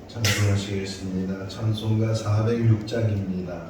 찬송하시겠습니다. 찬송가 406장입니다.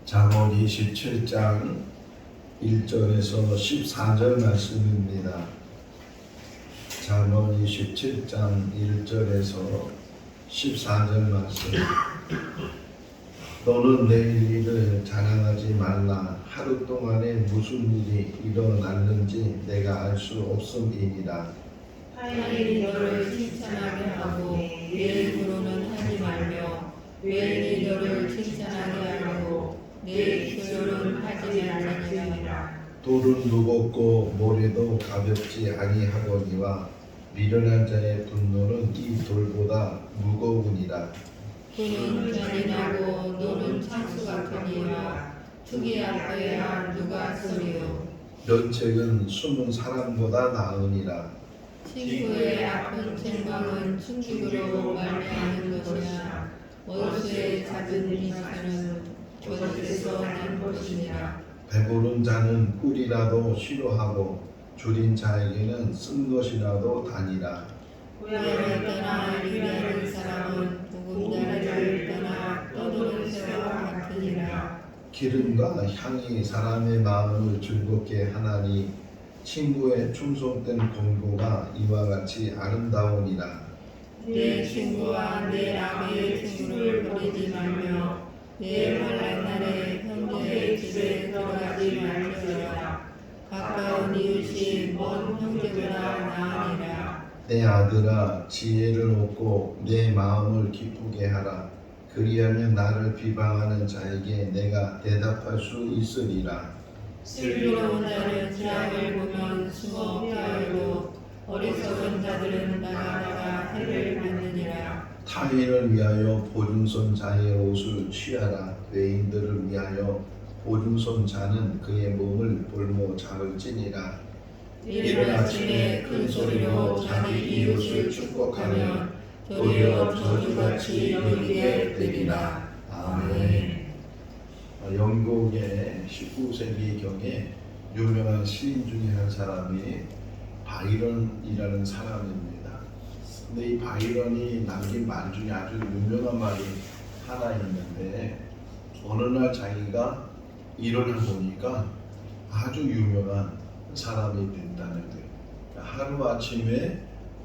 잠언 27장 1절에서 14절 말씀입니다. 잠언 27장 1절에서 14절 말씀. 너는 내일 일을 자랑하지 말라. 하루 동안에 무슨 일이 일어났는지 내가 알 수 없음이니라. 하일이 너를 칭찬하게 하고 내일부로는 하지 말며 매일이 너를 칭찬하게 하고 내 기술은 하지 말라니라. 돌은 무겁고 모래도 가볍지 아니하거니와 미련한 자의 분노는 이 돌보다 무거우니라. 그는 잔인하고 너는 창수 같으니와 투기 앞에야 누가 서리요. 면책은 숨은 사람보다 나으니라. 친구의 아픈 책망은 충직으로 말미암는 것이나 원수의 작은 미천은 곁에서 난 것이니라. 배부른 자는 꿀이라도 싫어하고 줄인 자에게는 쓴 것이라도 다니라. 고향을 떠나 유리하는 사람은 보금자리를 떠나 떠도는 새와 같으니라. 기름과 향이 사람의 마음을 즐겁게 하나니 친구의 충성된 공고가 이와 같이 아름다우니라. 내 친구와 내 아비의 친구를 버리지 말며 내 환난 날에 형제의 집에 들어가지 말지어다. 가까운 이웃이 먼 형제보다 나으니라. 내 아들아 지혜를 얻고 내 마음을 기쁘게 하라. 그리하면 나를 비방하는 자에게 내가 대답할 수 있으리라. 슬기로운 자는 재앙을 보면 숨어 피하여도 어리석은 자들은 나가다가 해를 받느니라. 타인을 위하여 보증선 자의 옷을 취하라. 외인들을 위하여 보증선 자는 그의 몸을 볼모 자를지니라. 이른 아침에 큰 소리로 자기 이웃을 축복하면 도리어 저주같이 여기게 되리라. 아멘. 영국의 19세기경에 유명한 시인 중에 한 사람이 바이런이라는 사람입니다. 근데 이 바이런이 남긴 말 중에 아주 유명한 말이 하나 있는데, 어느 날 자기가 일어나 보니까 아주 유명한 사람이 된다는 거예요. 하루아침에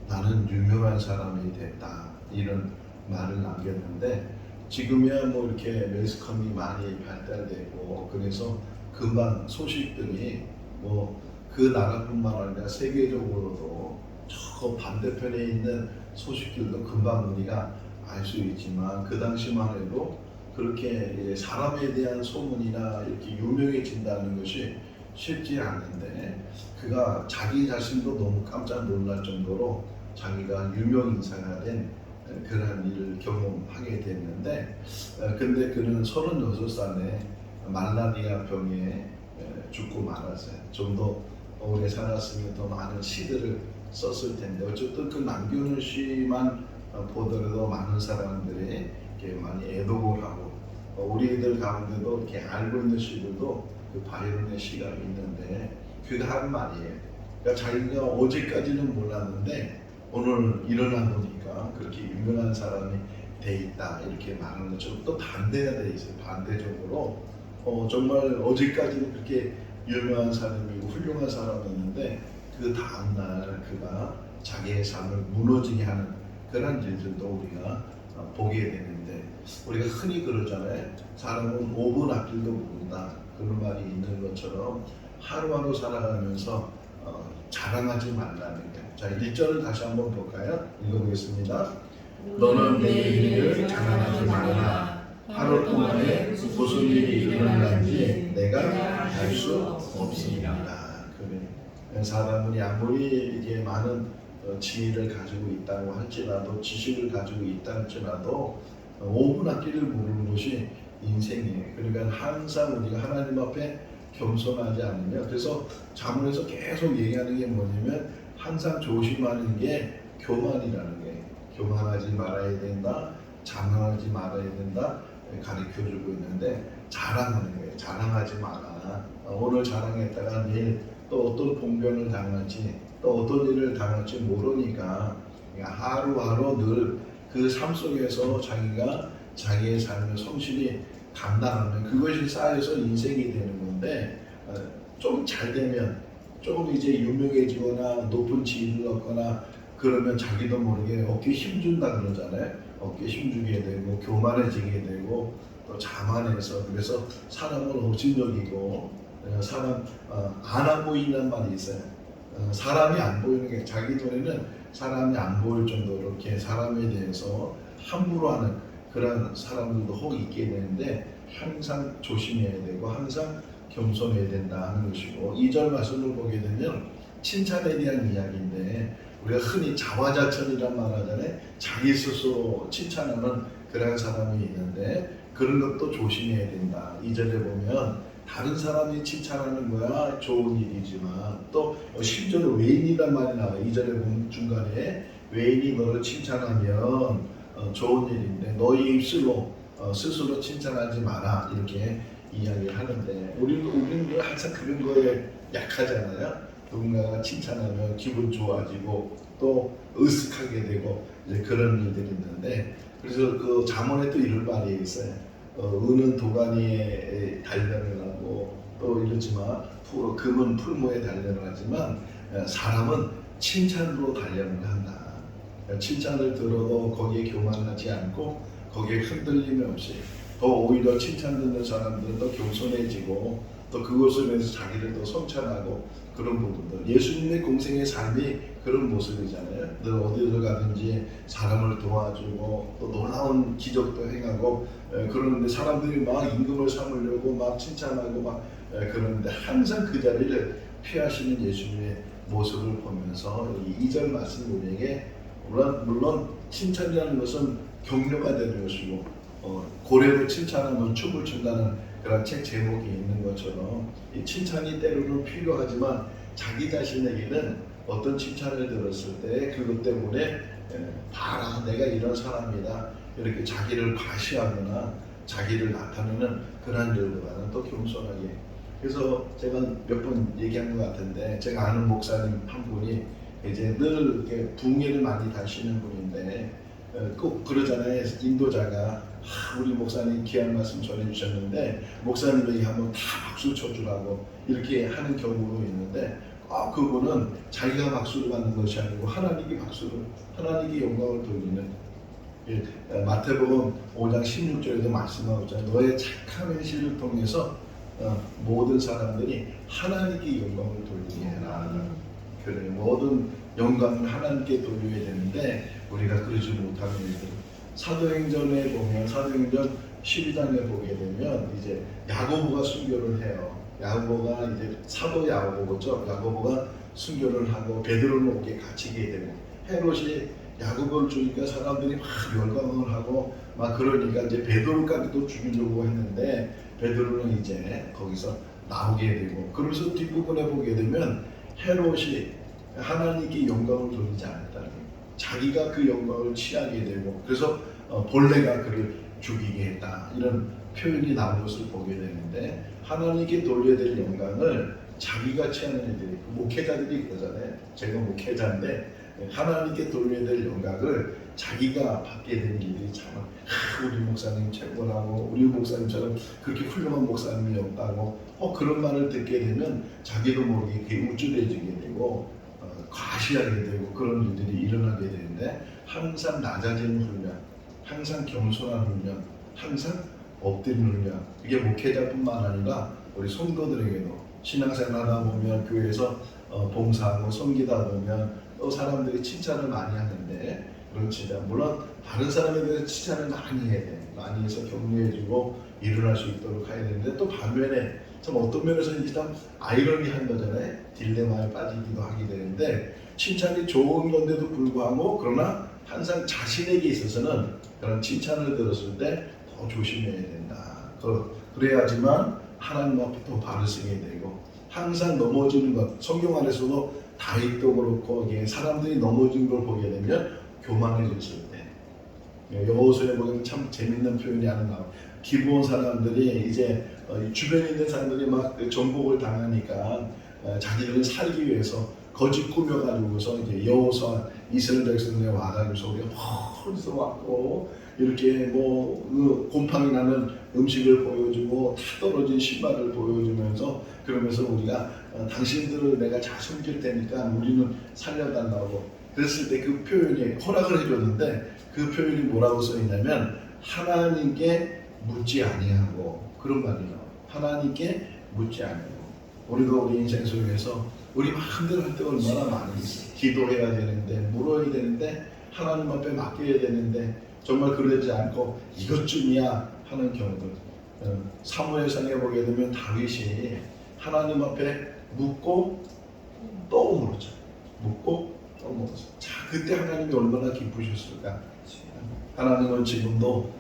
나는 유명한 사람이 됐다, 이런 말을 남겼는데, 지금이야 뭐 이렇게 매스컴이 많이 발달되고 그래서 금방 소식들이 뭐 그 나라뿐만 아니라 세계적으로도 저 반대편에 있는 소식들도 금방 우리가 알 수 있지만, 그 당시만 해도 그렇게 이제 사람에 대한 소문이나 이렇게 유명해진다는 것이 쉽지 않은데, 그가 자기 자신도 너무 깜짝 놀랄 정도로 자기가 유명 인사가 된 그런 일을 경험하게 됐는데, 근데 그는 36살에 말라리아 병에 죽고 말았어요. 좀 더 오래 살았으면 더 많은 시들을 썼을 텐데, 어쨌든 그 남겨놓은 시만 보더라도 많은 사람들이 이렇게 많이 애독을 하고, 우리들 가운데도 이렇게 알고 있는 시들도 그 바이런의 시가 있는데, 그가 한 말이에요. 그러니까 자기가 어제까지는 몰랐는데 오늘 일어나 보니까 그렇게 유명한 사람이 돼 있다, 이렇게 말하는 것처럼 또 반대가 돼 있어요. 반대적으로 정말 어제까지는 그렇게 유명한 사람이고 훌륭한 사람이었는데 그 다음날 그가 자기의 삶을 무너지게 하는 그런 일들도 우리가 보게 되는데, 우리가 흔히 그러잖아요. 사람은 5분 앞길도 모른다, 그런 말이 있는 것처럼 하루하루 살아가면서 자랑하지 말라는 거예요. 자, 1절을 다시 한번 볼까요? 읽어보겠습니다. 너는 내일 일을 자랑하지 말라. 하루 동안에 무슨 일이 일어날는지 내가 알 수 없습니다. 그래. 사람이 아무리 이게 많은 지혜를 가지고 있다고 할지라도, 지식을 가지고 있다 할지라도 5분 앞길을 모르는 것이 인생이에요. 그러니까 항상 우리가 하나님 앞에 겸손하지 않으면, 그래서 자문에서 계속 얘기하는 게 뭐냐면 항상 조심하는 게 교만이라는 거예요. 교만하지 말아야 된다, 자랑하지 말아야 된다 가르쳐주고 있는데, 자랑하는 거예요. 자랑하지 마라. 오늘 자랑했다가 내일 또 어떤 봉변을 당할지, 또 어떤 일을 당할지 모르니까 하루하루 늘 그 삶 속에서 자기가 자기의 삶을 성실히 감당하면 그것이 쌓여서 인생이 되는 건데, 좀 잘 되면 조금 이제 유명해지거나 높은 지위를 얻거나 그러면 자기도 모르게 어깨에 힘준다 그러잖아요. 어깨에 힘주게 되고 교만해지게 되고 또 자만해서, 그래서 사람을 업신여기고, 사람 안 보이는 말이 있어요. 사람이 안 보이는 게, 자기 눈에는 사람이 안 보일 정도로 이렇게 사람에 대해서 함부로 하는 그런 사람들도 혹 있게 되는데, 항상 조심해야 되고 항상 겸손해야 된다 하는 것이고, 2절 말씀을 보게 되면 칭찬에 대한 이야기인데, 우리가 흔히 자화자찬이란 말 하잖아요. 자기 스스로 칭찬하는 그런 사람이 있는데 그런 것도 조심해야 된다. 2절에 보면 다른 사람이 칭찬하는 거야 좋은 일이지만, 또 심지어 외인이란 말이 나와요. 2절에 보면 중간에 외인이 너를 칭찬하면 좋은 일인데 너희 입술로 스스로 칭찬하지 마라, 이렇게 이야기를 하는데, 우리는 항상 그런 거에 약하잖아요. 누군가가 칭찬하면 기분 좋아지고 또 으쓱하게 되고 이제 그런 일들이 있는데, 그래서 그 잠언에 또 이런 말이 있어요. 은은 도가니에 단련을 하고 또 이러지만 금은 풀무에 단련을 하지만 사람은 칭찬으로 단련을 한다. 칭찬을 들어도 거기에 교만하지 않고 거기에 흔들림이 없이 더 오히려 칭찬 듣는 사람들은 더 겸손해지고 또 그것을 위해서 자기를 또 성찰하고 그런 부분들. 예수님의 공생의 삶이 그런 모습이잖아요. 늘 어디를 가든지 사람을 도와주고 또 놀라운 기적도 행하고 그러는데 사람들이 막 임금을 삼으려고 막 칭찬하고 막 그러는데 항상 그 자리를 피하시는 예수님의 모습을 보면서 이 2절 말씀 우리에게 물론 칭찬이라는 것은 격려가 되는 것이고 고래로 칭찬하면 춤을 춘다는 그런 책 제목이 있는 것처럼 이 칭찬이 때로는 필요하지만 자기 자신에게는 어떤 칭찬을 들었을 때 그것 때문에 봐라 내가 이런 사람이다 이렇게 자기를 과시하거나 자기를 나타내는 그런 일보다는 또 겸손하게. 그래서 제가 몇 번 얘기한 것 같은데 제가 아는 목사님 한 분이 이제 늘 이렇게 붕괴를 많이 다시는 분인데 꼭 그러잖아요. 인도자가 우리 목사님 귀한 말씀 전해주셨는데 목사님에게 한번 다 박수 쳐주라고 이렇게 하는 경우도 있는데 그분은 자기가 박수를 받는 것이 아니고 하나님께 하나님께 영광을 돌리는 마태복음 5장 16절에도 말씀하고 있잖아요. 너의 착한 행실을 통해서 모든 사람들이 하나님께 영광을 돌리게 해라. 그래 모든 영광을 하나님께 돌려야 되는데 우리가 그러지 못하는 일들. 사도행전에 보면 사도행전 12장에 보게 되면 이제 야고보가 순교를 해요. 야고보가 이제 사도 야고보죠. 야고보가 순교를 하고 베드로는 옥에 갇히게 되고 헤롯이 야고보를 주니까 사람들이 막 열광을 하고 막 그러니까 이제 베드로까지도 죽이려고 했는데 베드로는 이제 거기서 나오게 되고 그러면서 뒷부분에 보게 되면 헤롯이 하나님께 영광을 돌리지 않았다는 거예요. 자기가 그 영광을 취하게 되고 그래서 벌레가 그를 죽이게 했다 이런 표현이 나온 것을 보게 되는데 하나님께 돌려야 될 영광을 자기가 취하는 일들이 목회자들이 그러잖아요. 제가 목회자인데 하나님께 돌려야 될 영광을 자기가 받게 되는 일들이 참 우리 목사님 최고라고 우리 목사님처럼 그렇게 훌륭한 목사님이 없다고 그런 말을 듣게 되면 자기도 모르게 그게 우쭐해지게 되고 과시하게 되고 그런 일들이 일어나게 되는데 항상 낮아지는 훈련, 항상 겸손한 훈련, 항상 엎드리는 훈련. 이게 목회자뿐만 아니라 우리 성도들에게도 신앙생활하다 보면 교회에서 봉사하고 섬기다 보면 또 사람들이 칭찬을 많이 하는데 그렇지 물론 다른 사람에 대해서 칭찬을 많이 해야 돼. 많이 해서 격려해주고 일어날 수 있도록 해야 되는데 또 반면에 참 어떤 면에서는 참 아이러니한 거잖아요. 딜레마에 빠지기도 하게 되는데 칭찬이 좋은 건데도 불구하고 그러나 항상 자신에게 있어서는 그런 칭찬을 들었을 때 더 조심해야 된다. 그래야지만 하나님 앞에 또 발을 쓰게 되고 항상 넘어지는 것 성경 안에서도 다윗도 그렇고 사람들이 넘어진 걸 보게 되면 교만해졌을 때 여호수아에 보면 참 재밌는 표현이 하나 나와요. 기브온 사람들이 이제 주변에 있는 사람들이 막 정복을 당하니까 자기들을 살기 위해서 거짓 꾸며가지고서 이제 여호수아 이스라엘 백성들이 와가지고서 우리가 어디서 왔고 이렇게 곰팡이 나는 음식을 보여주고 다 떨어진 신발을 보여주면서 그러면서 우리가 당신들을 내가 잘 숨길 테니까 우리는 살려달라고 그랬을 때 그 표현이 허락을 해줬는데 그 표현이 뭐라고 써있냐면 하나님께 묻지 아니하고 그런 말이 나와요. 하나님께 묻지 아니하고 우리도 우리 인생 속에서 우리 마음대로 할 때 얼마나 많이 있어요. 기도해야 되는데 물어야 되는데 하나님 앞에 맡겨야 되는데 정말 그러지 않고 이것쯤이야 하는 경우들. 사무엘상에 보게 되면 다윗이 하나님 앞에 묻고 또 물었죠. 묻고 또 물었어요. 자 그때 하나님이 얼마나 기쁘셨을까. 하나님은 지금도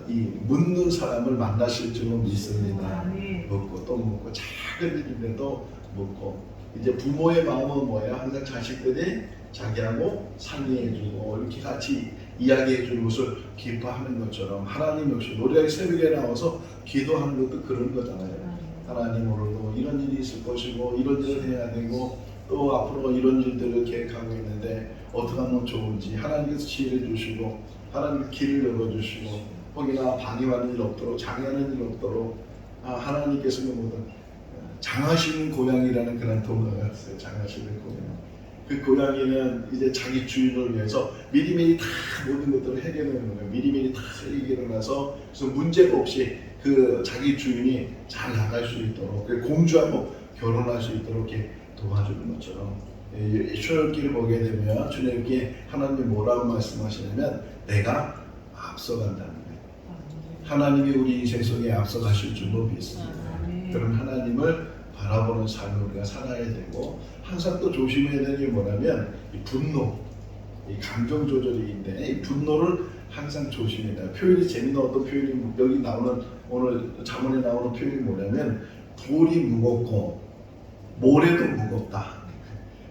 이 묻는 사람을 만나실 줄은 믿습니다. 묻고 또 묻고 작은 일인데도 묻고 이제 부모의 마음은 뭐예요? 항상 자식들이 자기하고 상의해주고 이렇게 같이 이야기해주는 것을 기뻐하는 것처럼 하나님 역시 노래하기 새벽에 나와서 기도하는 것도 그런 거잖아요. 하나님 오늘도 이런 일이 있을 것이고 이런 일을 해야 되고 또 앞으로 이런 일들을 계획하고 있는데 어떻게 하면 좋은지 하나님께서 지혜를 주시고 하나님 길을 열어주시고 혹이나 방해하는 일 없도록 장애하는 일 없도록 하나님께서 모든 장하시는 고향이라는 그런 동화가 있어요. 장하시는 고향. 그 고양이는 이제 자기 주인을 위해서 미리미리 다 모든 것들을 해결하는 거예요. 미리미리 다 해결을 해서 그래서 문제가 없이 그 자기 주인이 잘 나갈 수 있도록 공주하고 결혼할 수 있도록 이렇게 도와주는 것처럼 출애굽기를 보게 되면 출애굽기에 하나님이 뭐라고 말씀하시냐면 내가 앞서간다는 거예요. 하나님이 우리 인생 속에 앞서가실 줄로 믿습니다. 그럼 하나님을 바라보는 삶을 우리가 살아야 되고 항상 또 조심해야 되는 게 뭐냐면 이 분노, 이 감정 조절인데 이 분노를 항상 조심해야 돼요. 표현이 재밌는 어떤 표현이 여기 나오는 오늘 자문에 나오는 표현이 뭐냐면 돌이 무겁고 모래도 무겁다.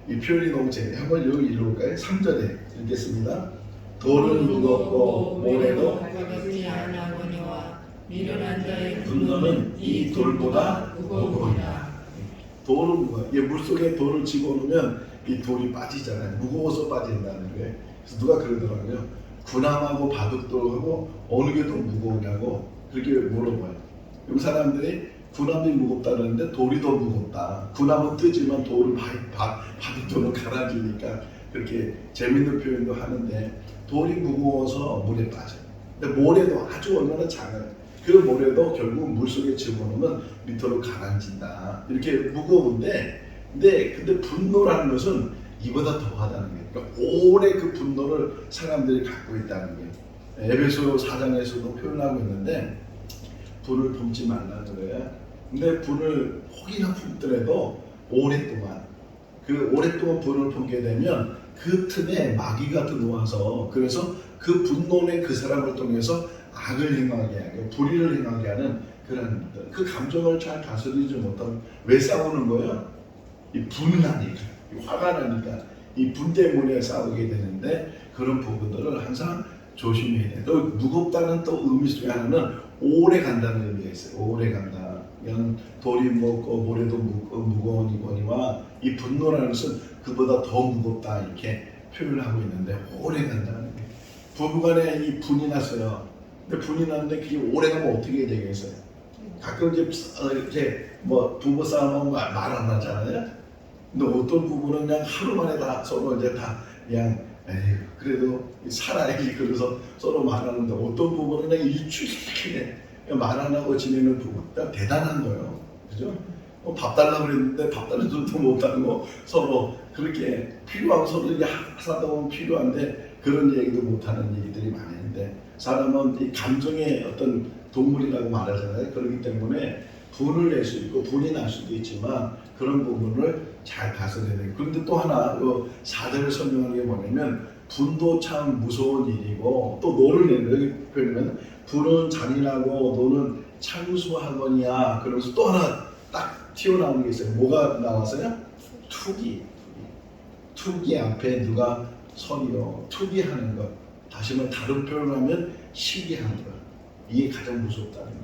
이 표현이 너무 재미있어요. 한번 여기 읽어볼까요? 3절에 읽겠습니다. 돌은 무겁고 모래도 가볍지 아니하거니와 미련한 자의 분노는 이 돌보다 무거우니라. 돌은 무거워요. 물속에 돌을 집어넣으면 이 돌이 빠지잖아요. 무거워서 빠진다는 거예요. 그래서 누가 그러더라고요. 군함하고 바둑돌하고 어느 게 더 무거우냐고 그렇게 물어봐요. 그럼 사람들이 군함이 무겁다는데 돌이 더 무겁다. 군함은 뜨지만 돌을 바둑돌은 가라앉으니까 그렇게 재밌는 표현도 하는데 돌이 무거워서 물에 빠져요. 근데 모래도 아주 얼마나 작아요. 그 모래도 결국 물속에 집어넣으면 밑으로 가라앉는다. 이렇게 무거운데 근데 분노라는 것은 이보다 더하다는 거예요. 그러니까 오래 그 분노를 사람들이 갖고 있다는 거예요. 에베소 4장에서도 표현하고 있는데 불을 품지 말라는 거예요. 근데 불을 혹이나 품더라도 오랫동안 불을 품게 되면 그 틈에 마귀가 들어와서 그래서 그 분노의 그 사람을 통해서 악을 행하게 하고 불의를 행하게 하는 그런 그 감정을 잘 다스리지 못하면 왜 싸우는 거예요? 이 분나니까, 화가 나니까 이 분 때문에 싸우게 되는데 그런 부분들을 항상 조심해야 돼요. 또 무겁다는 또 의미 중에 하나는 오래 간다는 의미가 있어요. 오래 간다. 그냥 돌이 무겁고 모래도 무거우니와 이 분노라는 것은 그보다 더 무겁다 이렇게 표현을 하고 있는데 오래 간다는 거예요. 부부간에 이 분이 났어요. 근데 분이 났는데 그게 오래 가면 어떻게 되겠어요? 가끔 이제 뭐 부부 싸움은 말 안 하잖아요. 근데 어떤 부부는 그냥 하루 만에 다 서로 이제 다 그냥 에휴 그래도 살아야지 그래서 서로 말하는데 어떤 부부는 그냥 일주일에 말 안 하고 지내는 부부가 대단한 거예요. 그죠? 밥 달라고 그랬는데 밥 달라줘도 못하고 서로 그렇게 필요하고 서로 이게 하다 보면 필요한데 그런 얘기도 못하는 얘기들이 많은데 사람은 이 감정의 어떤 동물이라고 말하잖아요. 그렇기 때문에 분을 낼 수 있고 분이 날 수도 있지만 그런 부분을 잘 다스려야 돼요. 그런데 또 하나 4절을 설명하는 게 뭐냐면 분도 참 무서운 일이고 또 노를 내는 여기 표현하면 분은 잔인하고 노는 참수하거니와 그러면서 또 하나 딱 튀어나오는 게 있어요. 뭐가 나왔어요? 투기 앞에 누가 서리요. 투기하는 것. 다시 한번 다른 표현을 하면 시기하는 것. 이게 가장 무섭다는 거예요.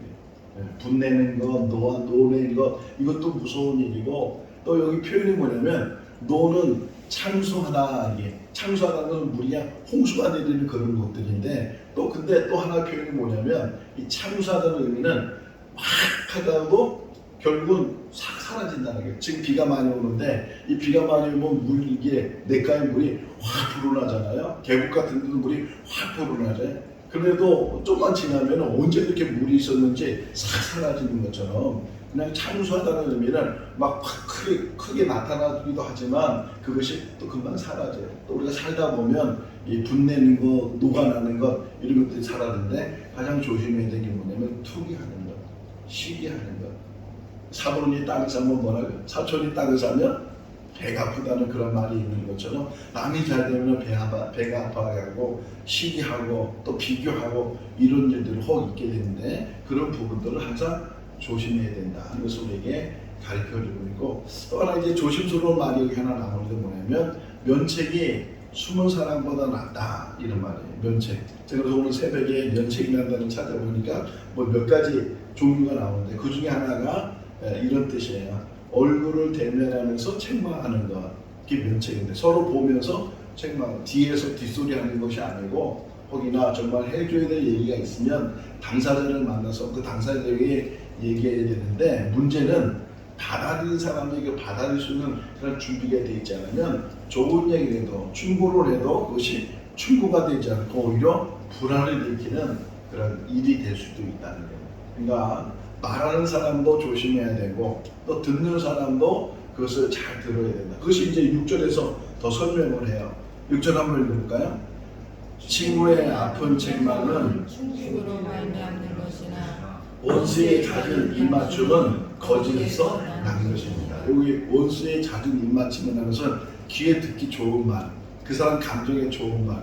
분내는 것, 노내는 것 이것도 무서운 일이고 또 여기 표현이 뭐냐면 노는 참수하다. 이게 참수하다는 건 우리가 홍수가 내리는 그런 것들인데 또 근데 또 하나 표현이 뭐냐면 이 참수하다는 의미는 막 하다가도 결국은 싹 사라진다는 거예요. 지금 비가 많이 오는데 이 비가 많이 오면 이게 냇가에 물이 확 불어나잖아요. 계곡 같은 데도 물이 확 불어나죠. 그래도 좀만 지나면 언제 그렇게 물이 있었는지 싹 사라지는 것처럼 그냥 참수하다는 의미는 막 크게 나타나기도 하지만 그것이 또 금방 사라져요. 또 우리가 살다 보면 이 분내는 것, 녹아나는 것 이런 것들이 사라지는데 가장 조심해야 되는 게 뭐냐면 투기하는 것, 시기하는 것. 사돈이 땅을 사면 뭐라고요? 사촌이 땅을 사면 배가 아프다는 그런 말이 있는 것처럼 남이 잘 되면 배가 아파하고 시기하고 또 비교하고 이런 일들을 혹 있게 되는데 그런 부분들을 항상 조심해야 된다 하는 것을 우리에게 가르쳐주고 있고 또 하나 이제 조심스러운 말이 여기 하나 나오는데 뭐냐면 면책이 숨은 사람보다 낫다 이런 말이에요. 면책. 제가 오늘 새벽에 면책이 난다는 찾아보니까 뭐 몇 가지 종류가 나오는데 그 중에 하나가 이런 뜻이에요. 얼굴을 대면하면서 책망하는 것, 그게 면책인데 서로 보면서 책망, 뒤에서 뒷소리 하는 것이 아니고 혹이나 정말 해줘야 될 얘기가 있으면 당사자를 만나서 그 당사자에게 얘기해야 되는데 문제는 받아들인 사람에게 받아들일 수 있는 그런 준비가 되어 있지 않으면 좋은 얘기를 해도 충고를 해도 그것이 충고가 되지 않고 오히려 불안을 일으키는 그런 일이 될 수도 있다는 거예요. 그러니까 말하는 사람도 조심해야 되고 또 듣는 사람도 그것을 잘 들어야 된다. 그것이 이제 6절에서 더 설명을 해요. 6절 한번 읽어볼까요? 친구의 아픈 책망은 충직으로 말미암는 것이나 원수의 잦은 입맞춤은 거짓에서 난 것입니다. 여기 원수의 잦은 입맞춤이라는 것은 귀에 듣기 좋은 말, 그 사람 감정에 좋은 말,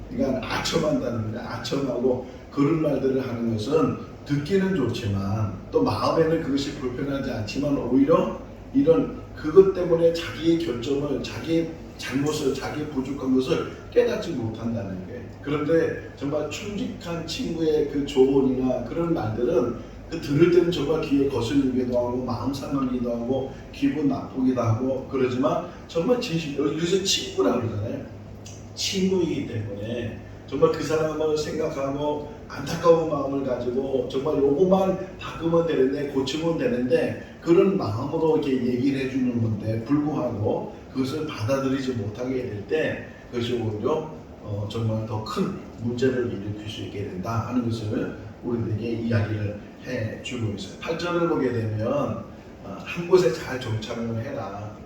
그러니까 아첨한다는 거예요. 아첨하고 그런 말들을 하는 것은 듣기는 좋지만 또 마음에는 그것이 불편하지 않지만 오히려 이런 그것 때문에 자기의 결정을, 자기의 잘못을, 자기의 부족한 것을 깨닫지 못한다는 게. 그런데 정말 충직한 친구의 그 조언이나 그런 말들은 그 들을 때는 정말 귀에 거슬리기도 하고 마음 상하기도 하고 기분 나쁘기도 하고 그러지만 정말 진심, 여기서 친구라고 그러잖아요. 친구이기 때문에 정말 그 사람을 생각하고 안타까운 마음을 가지고 정말 요거만 바꾸면 되는데 고치면 되는데 그런 마음으로 이렇게 얘기를 해주는 건데 불구하고 그것을 받아들이지 못하게 될 때 그것이 오히려 정말 더 큰 문제를 일으킬 수 있게 된다 하는 것을 우리들에게 이야기를 해주고 있어요. 8절을 보게 되면 한 곳에 잘 정착을 해라.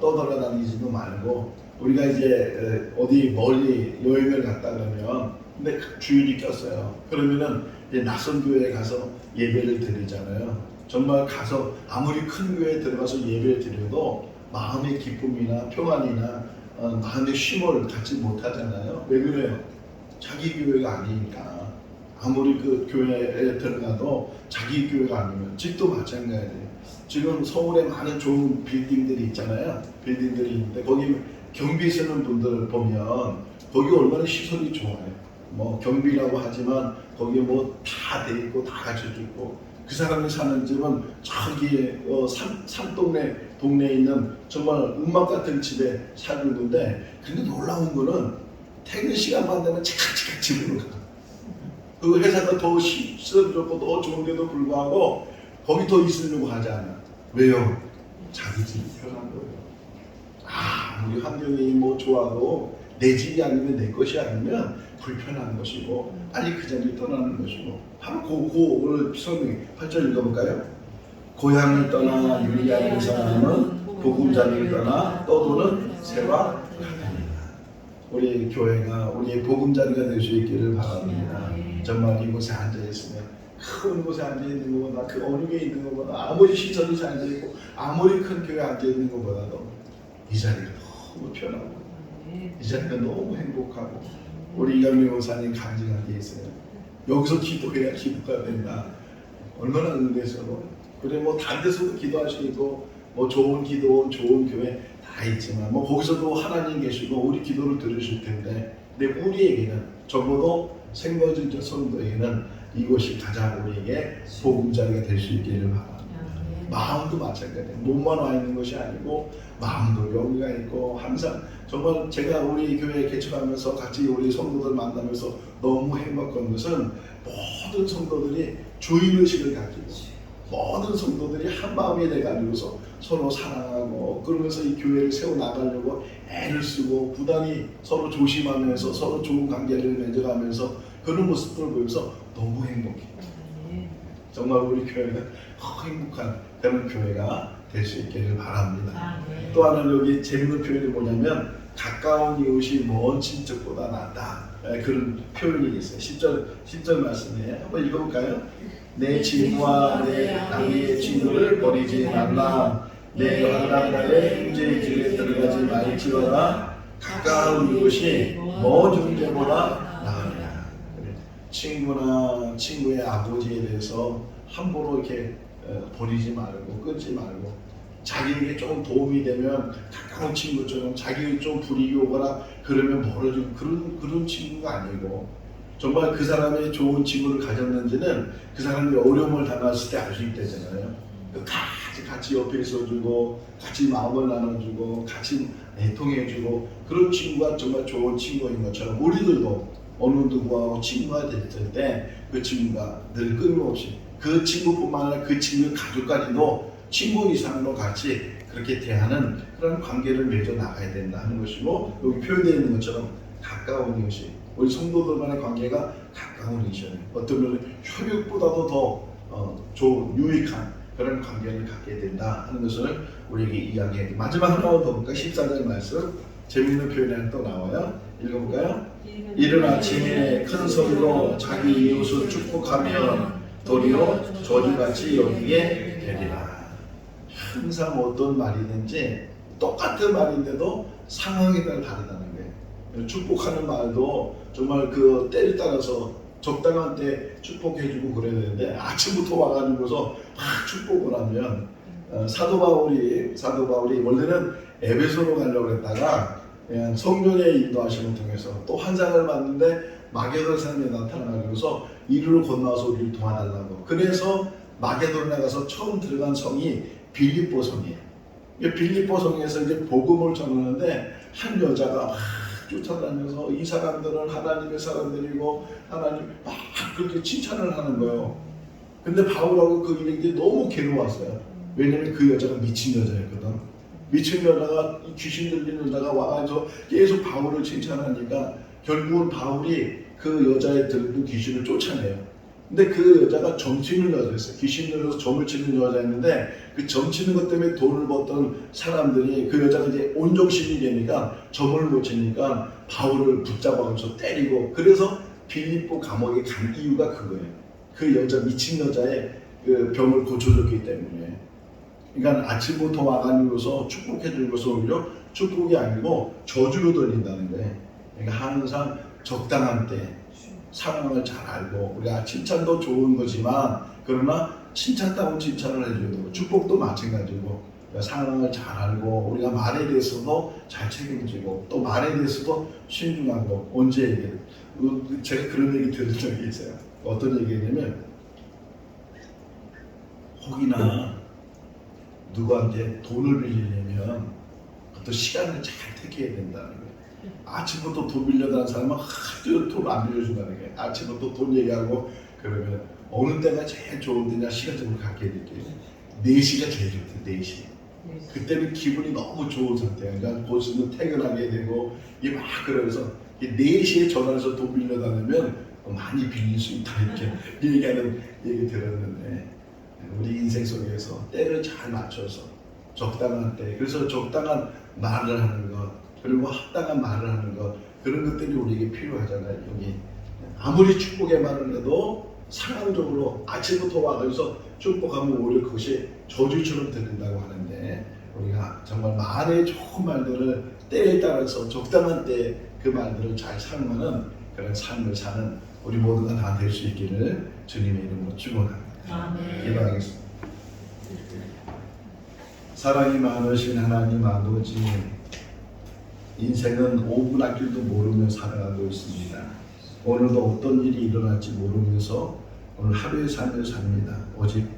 떠돌아다니지도 말고 우리가 이제 어디 멀리 여행을 갔다 그러면 근데 주일이 꼈어요. 그러면은 이제 낯선 교회에 가서 예배를 드리잖아요. 정말 가서 아무리 큰 교회에 들어가서 예배를 드려도 마음의 기쁨이나 평안이나 마음의 쉼을 갖지 못하잖아요. 왜 그래요? 자기 교회가 아니니까. 아무리 그 교회에 들어가도 자기 교회가 아니면 집도 마찬가지예요. 지금 서울에 많은 좋은 빌딩들이 있잖아요. 빌딩들이 있는데 거기 경비 쓰는 분들 보면 거기 얼마나 시설이 좋아요. 뭐 경비라고 하지만 거기에 뭐 다 돼 있고 다 갖춰져 있고 그 사람이 사는 집은 저기 동네에 있는 정말 음악 같은 집에 살고 있는데 근데 놀라운 거는 퇴근 시간만 되면 차깍차깍 집으로 가. 그 회사가 더 시설이 좋고 더 좋은데도 불구하고 거기 더 있으려고 하지 않아. 왜요? 자기 집이 편한 거예요. 우리 환경이 뭐 좋아도 내 집이 아니면 내 것이 아니면 불편한 것이고 빨리 그 자리를 떠나는 것이고 바로 오늘 설명 8절 읽어볼까요? 고향을 떠나 유리하는 사람은 보금자리를 떠나 떠도는 새와 같으니라. 우리 교회가 우리의 보금자리가 될 수 있기를 바랍니다. 정말 이곳에 앉아있으면 큰 곳에 앉아있는 것보다 그 어느 게 있는 것보다 아무리 시설이 잘 되어 있고 아무리 큰 교회에 앉아있는 것보다도 이 자리가 너무 편하고 이 자리가 너무 행복하고 우리 이강민 목사님 간증한 게 있어요. 여기서 기도해야 기도가 된다. 얼마나 은혜스러워. 그래 뭐 다른 데서도 기도할 수 있고 뭐 좋은 기도원 좋은 교회 다 있지만 뭐 거기서도 하나님 계시고 우리 기도를 들으실 텐데 근데 우리에게는 적어도 생거진저 성도에게는 이곳이 가장 우리에게 보금자리가 될 수 있기를 바랍니다. 마음도 마찬가지예요. 몸만 와 있는 것이 아니고 마음도 여기가 있고 항상 정말 제가 우리 교회 개척하면서 같이 우리 성도들 만나면서 너무 행복한 것은 모든 성도들이 주인의식을 가지고 모든 성도들이 한 마음이 돼가지고서 서로 사랑하고 그러면서 이 교회를 세워나가려고 애를 쓰고 부단히 서로 조심하면서 서로 좋은 관계를 맺어가면서 그런 모습들을 보면서 너무 행복해요. 정말 우리 교회가 행복한 그런 교회가 될 수 있기를 바랍니다. 또 하나는 여기 재밌는 표현이 뭐냐면 가까운 이웃이 먼 친척보다 낫다. 그런 표현이 있어요. 10절 말씀에 한번 읽어볼까요? 내 친구와 내 나의 친구를 버리지 말라. 내 환난 날에 형제의 길에 들어가지 말지어다. 가까운 이웃이 먼 형제보다 나으리라. 친구나 친구의 아버지에 대해서 함부로 이렇게 버리지 말고 끊지 말고 자기에게 좀 도움이 되면 가까운 친구처럼 자기에게 좀 불이익이 오거나 그러면 멀어지는 그런 친구가 아니고 정말 그 사람이 좋은 친구를 가졌는지는 그 사람이 어려움을 당했을 때 알 수 있다잖아요. 같이 옆에 있어주고 같이 마음을 나눠주고 같이 애통해주고 그런 친구가 정말 좋은 친구인 것처럼 우리들도 어느 누구하고 친구가 됐을 때 그 친구가 늘 끊임없이 그 친구뿐만 아니라 그 친구의 가족까지도 친구 이상으로 같이 그렇게 대하는 그런 관계를 맺어 나가야 된다 하는 것이고, 여기 표현되어 있는 것처럼 가까운 것이 우리 성도들만의 관계가 가까운 것이에요. 어떤 면은 혈육보다도 더 좋은 유익한 그런 관계를 갖게 된다 하는 것을 우리에게 이야기해요. 마지막 하나만 더 볼까요? 14절 말씀 재미있는 표현이 하나 또 나와요. 읽어볼까요? 이른 아침에 큰 소리로 자기 이웃을 축복하면 도리어 저주같이 여기게 되리라. 항상 어떤 말이든지 똑같은 말인데도 상황에 따라 다르다는 거예요. 축복하는 말도 정말 그 때에 따라서 적당한 때 축복해주고 그래야 되는데, 아침부터 와가지고서 막 축복을 하면 사도 바울이 원래는 에베소로 가려고 했다가 그냥 성령의 인도하심을 통해서 또 환상을 봤는데 마게도나 사람이 나타나가지고서 이리로 건너와서 우리를 도와달라고. 그래서 마게도나 가서 처음 들어간 성이 빌립보 성이에요. 빌립보 성에서 이제 복음을 전하는데 한 여자가 막 쫓아다니면서 이 사람들은 하나님의 사람들이고 하나님 막 그렇게 칭찬을 하는 거예요. 근데 바울하고 그 일이 너무 괴로웠어요. 왜냐면 그 여자가 미친 여자였거든. 미친 여자가, 귀신 들린 여자가 와서 계속 바울을 칭찬하니까 결국은 바울이 그 여자의 들은 귀신을 쫓아내요. 근데 그 여자가 점치는 여자였어요. 귀신 들어서 점을 치는 여자였는데 그 점치는 것 때문에 돈을 벌던 사람들이 그 여자가 이제 온정신이 되니까 점을 못 치니까 바울을 붙잡아서 때리고, 그래서 빌립보 감옥에 간 이유가 그거예요. 그 여자, 미친 여자의 그 병을 고쳐줬기 때문에. 그러니까 아침부터 와가지고서 축복해주는 것은 오히려 축복이 아니고 저주로 들린다는 거예요. 그러니까 항상 적당한 때 상황을 잘 알고, 우리가 칭찬도 좋은 거지만 그러나 칭찬다운 칭찬을 해줘야 되고, 축복도 마찬가지고, 그러니까 상황을 잘 알고 우리가 말에 대해서도 잘 책임지고 또 말에 대해서도 신중하고. 언제 얘기해요? 제가 그런 얘기 들은 적이 있어요. 어떤 얘기냐면, 혹이나 누구한테 돈을 빌리려면 어떤 시간을 잘 택해야 된다는 거예요. 아침부터 돈 빌려다는 사람은 하도 돈 안 빌려준다는 거예요. 아침부터 돈 얘기하고 그러면 어느 때가 제일 좋은 때냐 시간적으로 갖게 될게요. 4시가 제일 좋대요. 4시. 그때는 기분이 너무 좋은 상태예요. 그러니까 곧있으면 퇴근하게 되고 이게 막 그러면서 4시에 전화해서 돈 빌려다니면 많이 빌릴 수 있다 이렇게 얘기하는 얘기 들었는데, 우리 인생 속에서 때를 잘 맞춰서 적당한 때, 그래서 적당한 말을 하는 것, 그리고 합당한 말을 하는 것, 그런 것들이 우리에게 필요하잖아요. 여기 아무리 축복의 말을 해도 상황적으로 아침부터 와서 축복하면 오히려 그것이 저주처럼 들린다고 하는데, 우리가 정말 말의 좋은 말들을 때에 따라서 적당한 때 그 말들을 잘 사용하는 그런 삶을 사는 우리 모두가 다 될 수 있기를 주님의 이름으로 축원합니다. 아멘. 기도하겠습니다. 사랑이 많으신 하나님 아버지, 인생은 5분 앞길도 모르며 살아가고 있습니다. 오늘도 어떤 일이 일어날지 모르면서 오늘 하루의 삶을 삽니다. 오직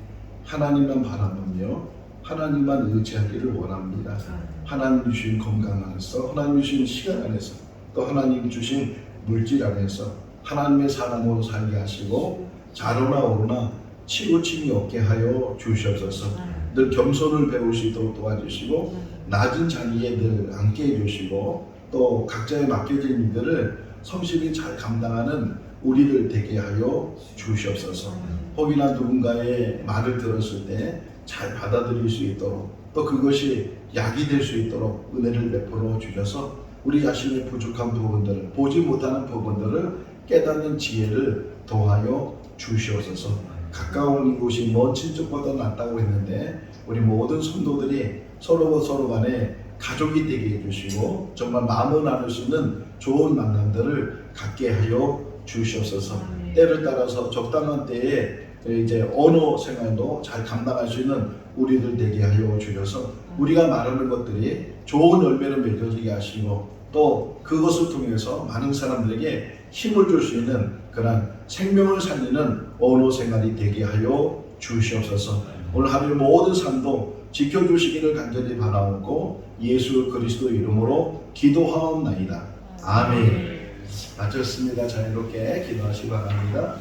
하나님만 바라보며 하나님만 의지하기를 원합니다. 하나님 주신 건강 안에서, 하나님 주신 시간 안에서, 또 하나님 주신 물질 안에서 하나님의 사람으로 살게 하시고, 자로나 오로나 치우침이 없게 하여 주시옵소서. 늘 겸손을 배울 수 있도록 도와주시고, 낮은 자리에 늘 앉게 해주시고, 또 각자의 맡겨진 일들을 성실히 잘 감당하는 우리들 되게 하여 주시옵소서. 혹이나 누군가의 말을 들었을 때 잘 받아들일 수 있도록, 또 그것이 약이 될 수 있도록 은혜를 베풀어 주셔서 우리 자신의 부족한 부분들을, 보지 못하는 부분들을 깨닫는 지혜를 더하여 주시옵소서. 가까운 곳이 먼 친척보다 낫다고 했는데, 우리 모든 성도들이 서로 간에 가족이 되게 해주시고, 정말 마음을 나눌 수 있는 좋은 만남들을 갖게 하여 주시옵소서. 때를 따라서 적당한 때에 이제 언어 생활도 잘 감당할 수 있는 우리들 되게 하여 주셔서, 우리가 말하는 것들이 좋은 열매를 맺어지게 하시고, 또 그것을 통해서 많은 사람들에게 힘을 줄 수 있는 그런 생명을 살리는 언어 생활이 되게 하여 주시옵소서. 오늘 하루의 모든 삶도 지켜주시기를 간절히 바라옵고 예수 그리스도 이름으로 기도하옵나이다. 아멘. 마쳤습니다. 자유롭게 기도하시기 바랍니다.